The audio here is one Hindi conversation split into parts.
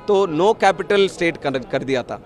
तो नो कैपिटल स्टेट कर दिया था,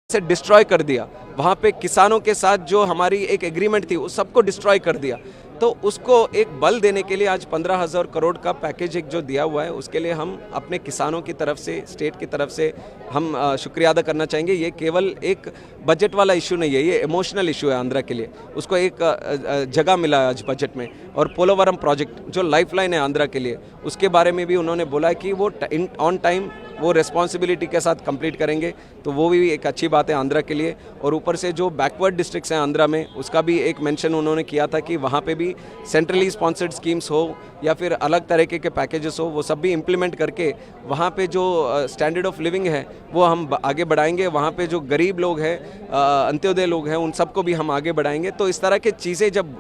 से डिस्ट्रॉय कर दिया। वहाँ पे किसानों के साथ जो हमारी एक एग्रीमेंट थी उस सबको डिस्ट्रॉय कर दिया। तो उसको एक बल देने के लिए आज 15,000 करोड़ का पैकेज एक जो दिया हुआ है, उसके लिए हम अपने किसानों की तरफ से, स्टेट की तरफ से हम शुक्रिया अदा करना चाहेंगे। ये केवल एक बजट वाला इशू नहीं है, ये इमोशनल इशू है आंध्रा के लिए। उसको एक जगह मिला है आज बजट में। और पोलोवरम प्रोजेक्ट जो लाइफलाइन है आंध्रा के लिए, उसके बारे में भी उन्होंने बोला है कि वो ऑन टाइम वो रिस्पॉन्सिबिलिटी के साथ कंप्लीट करेंगे, तो वो भी एक अच्छी बात है आंध्रा के लिए। और ऊपर से जो बैकवर्ड डिस्ट्रिक्ट्स हैं आंध्रा में, उसका भी एक मेंशन उन्होंने किया था कि वहाँ पे भी सेंट्रली स्पॉन्सर्ड स्कीम्स हो या फिर अलग तरीके के पैकेजेस हो, वो सब भी इम्प्लीमेंट करके वहाँ पे जो स्टैंडर्ड ऑफ लिविंग है वो हम आगे बढ़ाएंगे। वहाँ पे जो गरीब लोग हैं, अंत्योदय लोग हैं, उन सबको भी हम आगे बढ़ाएंगे। तो इस तरह की चीज़ें जब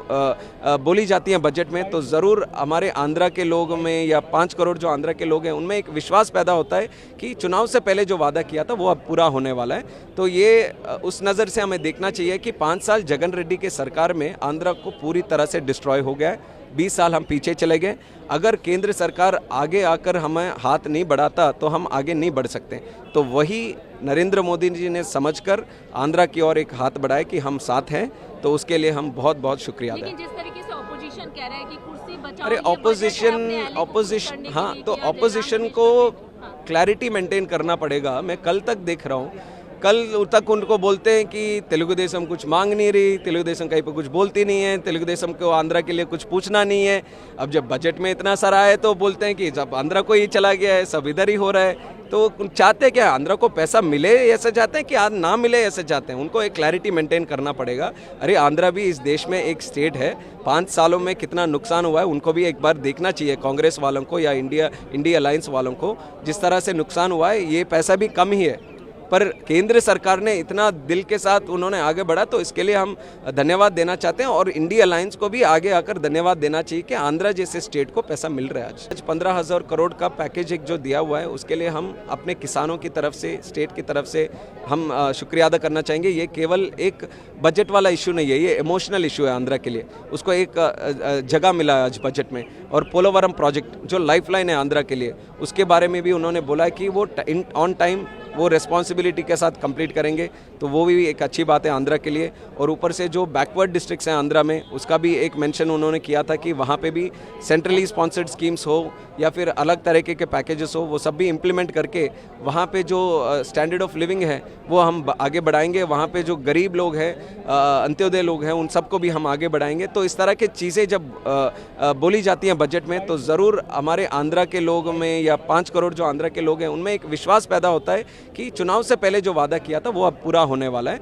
बोली जाती हैं बजट में, तो ज़रूर हमारे आंध्रा के लोग में या 5 करोड़ जो आंध्रा के लोग हैं उनमें एक विश्वास पैदा होता है कि चुनाव से पहले जो वादा किया था वो अब पूरा होने वाला है। तो ये उस नज़र से हमें देखना चाहिए कि 5 साल जगन रेड्डी के सरकार में आंध्रा को पूरी तरह से डिस्ट्रॉय हो गया है। 20 साल हम पीछे चले गए। अगर केंद्र सरकार आगे आकर हमें हाथ नहीं बढ़ाता तो हम आगे नहीं बढ़ सकते। तो वही नरेंद्र मोदी जी ने समझकर आंध्रा की ओर एक हाथ बढ़ाया कि हम साथ हैं, तो उसके लिए हम बहुत बहुत शुक्रिया अदा। लेकिन जिस तरीके से ऑपोजिशन कह रहा है कि कुर्सी बचाओ, अरे ऑपोजिशन हाँ, तो ऑपोजिशन को क्लैरिटी मेंटेन करना पड़ेगा। मैं कल तक देख रहा हूँ, कल तक उनको बोलते हैं कि तेलुगु देशम कुछ मांग नहीं रही, तेलुगु देशम कहीं पर कुछ बोलती नहीं है, तेलुगु देशम को आंध्रा के लिए कुछ पूछना नहीं है। अब जब बजट में इतना सारा है तो बोलते हैं कि जब आंध्रा को ही चला गया है, सब इधर ही हो रहा है। तो चाहते क्या, आंध्रा को पैसा मिले ऐसे चाहते हैं कि आज ना मिले ऐसे चाहते हैं? उनको एक क्लैरिटी मेंटेन करना पड़ेगा। अरे आंध्रा भी इस देश में एक स्टेट है, 5 सालों में कितना नुकसान हुआ है उनको भी एक बार देखना चाहिए। कांग्रेस वालों को या इंडिया अलायंस वालों को जिस तरह से नुकसान हुआ है, ये पैसा भी कम ही है, पर केंद्र सरकार ने इतना दिल के साथ उन्होंने आगे बढ़ा, तो इसके लिए हम धन्यवाद देना चाहते हैं। और इंडिया अलायंस को भी आगे आकर धन्यवाद देना चाहिए कि आंध्रा जैसे स्टेट को पैसा मिल रहा है। आज 15,000 करोड़ का पैकेज एक जो दिया हुआ है, उसके लिए हम अपने किसानों की तरफ से, स्टेट की तरफ से हम शुक्रिया अदा करना चाहेंगे। ये केवल एक बजट वाला इशू नहीं है, ये इमोशनल इशू है आंध्रा के लिए। उसको एक जगह मिला है आज बजट में। और पोलोवरम प्रोजेक्ट जो लाइफलाइन है आंध्रा के लिए, उसके बारे में भी उन्होंने बोला है कि वो ऑन टाइम वो रिस्पॉन्सिबिलिटी के साथ कंप्लीट करेंगे, तो वो भी एक अच्छी बात है आंध्रा के लिए। और ऊपर से जो बैकवर्ड डिस्ट्रिक्ट्स हैं आंध्रा में, उसका भी एक मेंशन उन्होंने किया था कि वहाँ पे भी सेंट्रली स्पॉन्सर्ड स्कीम्स हो या फिर अलग तरीके के पैकेजेस हो, वो सब भी इम्प्लीमेंट करके वहाँ पे जो स्टैंडर्ड ऑफ लिविंग है वो हम आगे बढ़ाएंगे। वहाँ पे जो गरीब लोग हैं, अंत्योदय लोग हैं, उन सबको भी हम आगे बढ़ाएंगे। तो इस तरह की चीज़ें जब बोली जाती हैं बजट में, तो ज़रूर हमारे आंध्रा के लोग में या 5 करोड़ जो आंध्रा के लोग हैं उनमें एक विश्वास पैदा होता है कि चुनाव से पहले जो वादा किया था वो अब पूरा होने वाला है।